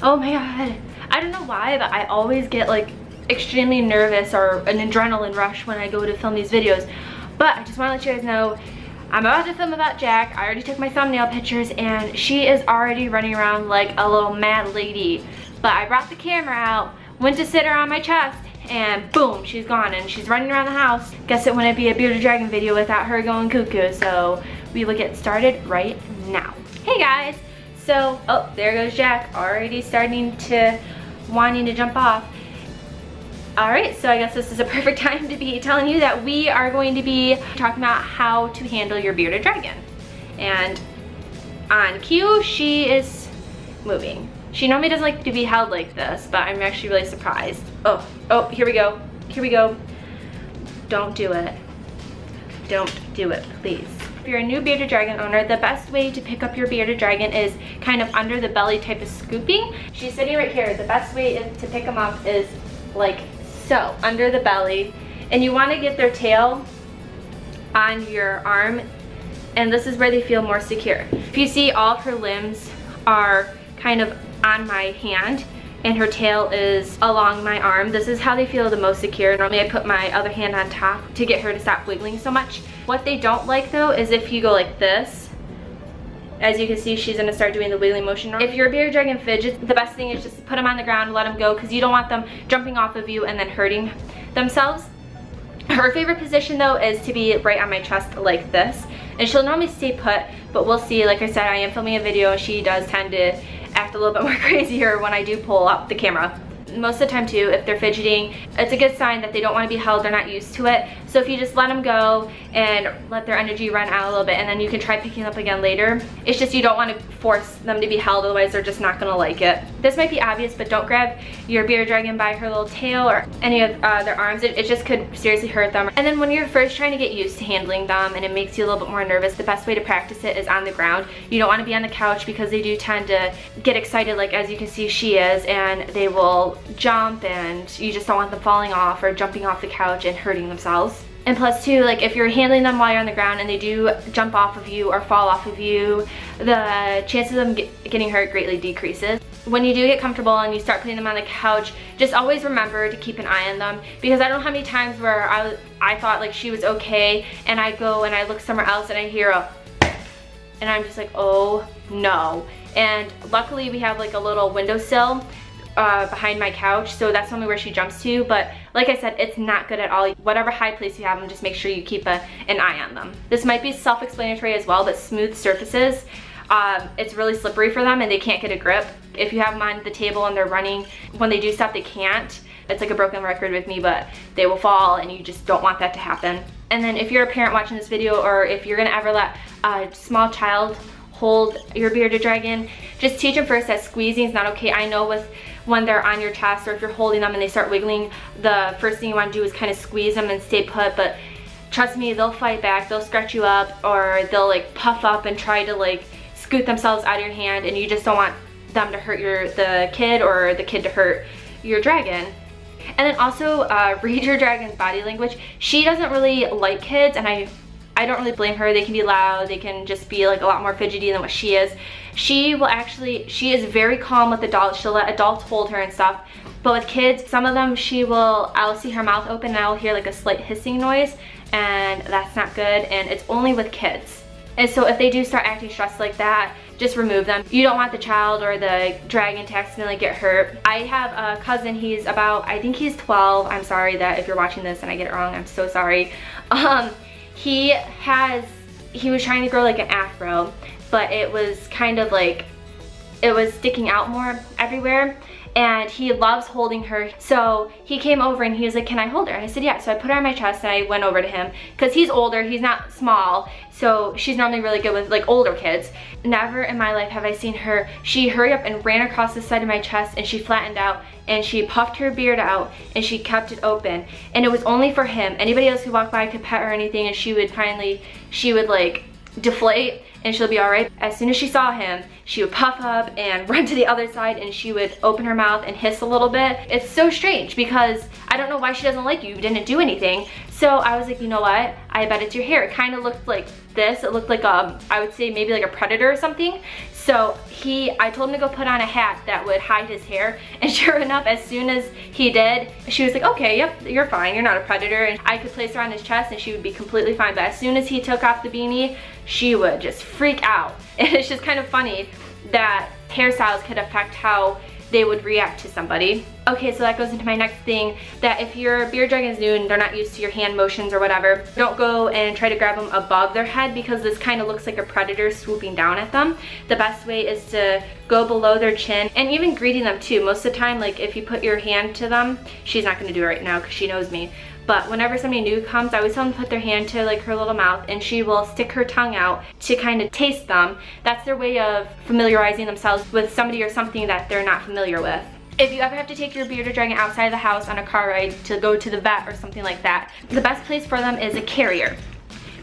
Oh my god. I don't know why, but I always get like extremely nervous or an adrenaline rush when I go to film these videos. But I just want to let you guys know I'm about to film about Jack. I already took my thumbnail pictures and she is already running around like a little mad lady. But I brought the camera out, went to sit her on my chest, and boom, she's gone and she's running around the house. Guess it wouldn't be a bearded dragon video without her going cuckoo, so we will get started right now. Hey guys, so, oh, there goes Jack, already starting to wanting to jump off. Alright, so I guess this is a perfect time to be telling you that we are going to be talking about how to handle your bearded dragon. And on cue, she is moving. She normally doesn't like to be held like this, but I'm actually really surprised. Oh, here we go. Here we go. Don't do it. Don't do it, please. If you're a new bearded dragon owner, the best way to pick up your bearded dragon is kind of under the belly type of scooping. She's sitting right here. The best way to pick them up is like so, under the belly. And you want to get their tail on your arm, and this is where they feel more secure. If you see, all of her limbs are kind of on my hand and her tail is along my arm. This is how they feel the most secure. Normally I put my other hand on top to get her to stop wiggling so much. What they don't like though is if you go like this. As you can see, she's gonna start doing the wiggling motion. If your bearded dragon fidgets, the best thing is just to put them on the ground and let them go, because you don't want them jumping off of you and then hurting themselves. Her favorite position though is to be right on my chest like this. And she'll normally stay put, but we'll see. Like I said, I am filming a video and she does tend to act a little bit more crazier when I do pull up the camera. Most of the time too, if they're fidgeting, it's a good sign that they don't want to be held, they're not used to it. So if you just let them go and let their energy run out a little bit, and then you can try picking them up again later. It's just you don't want to force them to be held, otherwise they're just not going to like it. This might be obvious, but don't grab your bearded dragon by her little tail or any of their arms. It just could seriously hurt them. And then when you're first trying to get used to handling them and it makes you a little bit more nervous, the best way to practice it is on the ground. You don't want to be on the couch because they do tend to get excited, like as you can see she is, and they will jump, and you just don't want them falling off or jumping off the couch and hurting themselves. And plus too, like if you're handling them while you're on the ground and they do jump off of you or fall off of you, the chances of them getting hurt greatly decreases. When you do get comfortable and you start putting them on the couch, just always remember to keep an eye on them, because I don't know how many times where I thought like she was okay and I go and I look somewhere else and I hear a and I'm just like, oh no. And luckily we have like a little windowsill behind my couch, so that's only where she jumps to. But like I said, it's not good at all. Whatever high place you have them, just make sure you keep an eye on them. This might be self-explanatory as well, but smooth surfaces, it's really slippery for them and they can't get a grip. If you have them on the table and they're running, when they do stop they can't. It's like a broken record with me, but they will fall and you just don't want that to happen. And then if you're a parent watching this video, or if you're gonna ever let a small child hold your bearded dragon, just teach them first that squeezing is not okay. I know when they're on your chest, or if you're holding them and they start wiggling, the first thing you want to do is kind of squeeze them and stay put, but trust me, they'll fight back. They'll scratch you up, or they'll like puff up and try to like scoot themselves out of your hand, and you just don't want them to hurt the kid, or the kid to hurt your dragon. And then also read your dragon's body language. She doesn't really like kids, and I don't really blame her. They can be loud, they can just be like a lot more fidgety than what she is. She is very calm with adults. She'll let adults hold her and stuff. But with kids, some of them I'll see her mouth open and I'll hear like a slight hissing noise, and that's not good, and it's only with kids. And so if they do start acting stressed like that, just remove them. You don't want the child or the dragon to accidentally get hurt. I have a cousin, he's about, I think he's 12. I'm sorry that if you're watching this and I get it wrong, I'm so sorry. He was trying to grow like an afro, but it was kind of like, it was sticking out more everywhere, and he loves holding her. So he came over and he was like, can I hold her? I said, yeah. So I put her on my chest and I went over to him, because he's older, he's not small, so she's normally really good with like older kids. Never in my life have I seen her, she hurried up and ran across the side of my chest, and she flattened out and she puffed her beard out and she kept it open, and it was only for him. Anybody else who walked by could pet her or anything, and she would like deflate and she'll be all right. As soon as she saw him, she would puff up and run to the other side, and she would open her mouth and hiss a little bit. It's so strange, because I don't know why she doesn't like you. You didn't do anything. So I was like, you know what? I bet it's your hair. It kind of looked like this. It looked like I would say maybe like a predator or something. So I told him to go put on a hat that would hide his hair, and sure enough, as soon as he did, she was like, okay, yep, you're fine, you're not a predator. And I could place her on his chest and she would be completely fine. But as soon as he took off the beanie, she would just freak out. And it's just kind of funny that hairstyles could affect how they would react to somebody. Okay, so that goes into my next thing, that if your bearded dragon is new and they're not used to your hand motions or whatever, don't go and try to grab them above their head, because this kind of looks like a predator swooping down at them. The best way is to go below their chin, and even greeting them too. Most of the time, like if you put your hand to them, she's not gonna do it right now because she knows me, but whenever somebody new comes, I always tell them to put their hand to like her little mouth, and she will stick her tongue out to kind of taste them. That's their way of familiarizing themselves with somebody or something that they're not familiar with. If you ever have to take your bearded dragon outside of the house on a car ride to go to the vet or something like that, the best place for them is a carrier.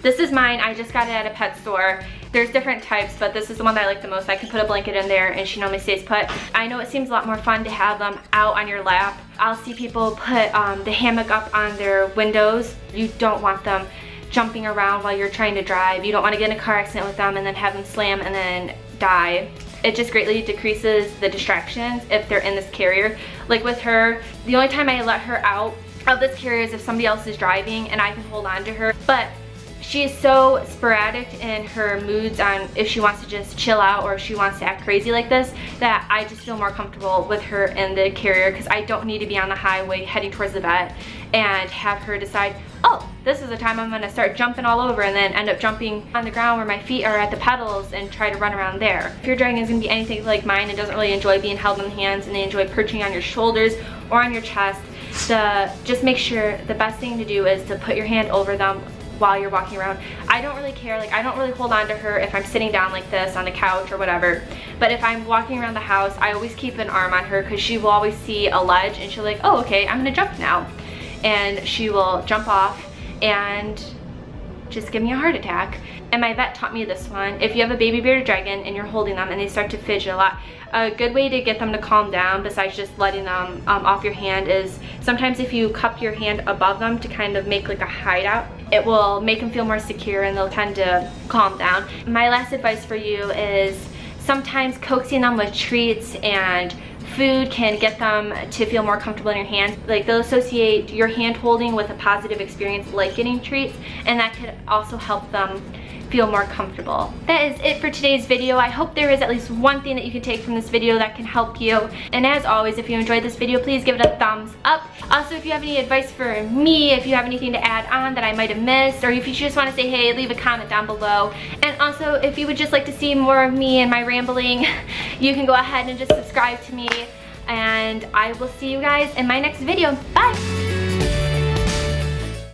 This is mine. I just got it at a pet store. There's different types, but this is the one that I like the most. I can put a blanket in there and she normally stays put. I know it seems a lot more fun to have them out on your lap. I'll see people put the hammock up on their windows. You don't want them jumping around while you're trying to drive. You don't want to get in a car accident with them and then have them slam and then die. It just greatly decreases the distractions if they're in this carrier. Like with her, the only time I let her out of this carrier is if somebody else is driving and I can hold on to her. But she is so sporadic in her moods on if she wants to just chill out or if she wants to act crazy like this, that I just feel more comfortable with her in the carrier, because I don't need to be on the highway heading towards the vet and have her decide, oh, this is the time I'm gonna start jumping all over, and then end up jumping on the ground where my feet are at the pedals and try to run around there. If your dragon is gonna be anything like mine and doesn't really enjoy being held in the hands and they enjoy perching on your shoulders or on your chest, just make sure the best thing to do is to put your hand over them while you're walking around. I don't really care, like I don't really hold on to her if I'm sitting down like this on the couch or whatever, but if I'm walking around the house, I always keep an arm on her, because she will always see a ledge and she'll like, oh okay, I'm gonna jump now, and she will jump off and just give me a heart attack. And my vet taught me this one. If you have a baby bearded dragon and you're holding them and they start to fidget a lot, a good way to get them to calm down, besides just letting them off your hand, is sometimes if you cup your hand above them to kind of make like a hideout, it will make them feel more secure and they'll tend to calm down. My last advice for you is sometimes coaxing them with treats and food can get them to feel more comfortable in your hands. Like they'll associate your hand holding with a positive experience like getting treats, and that could also help them feel more comfortable. That is it for today's video. I hope there is at least one thing that you can take from this video that can help you. And as always, if you enjoyed this video, please give it a thumbs up. Also, if you have any advice for me, if you have anything to add on that I might have missed, or if you just want to say hey, leave a comment down below. And also, if you would just like to see more of me and my rambling, you can go ahead and just subscribe to me. And I will see you guys in my next video. Bye!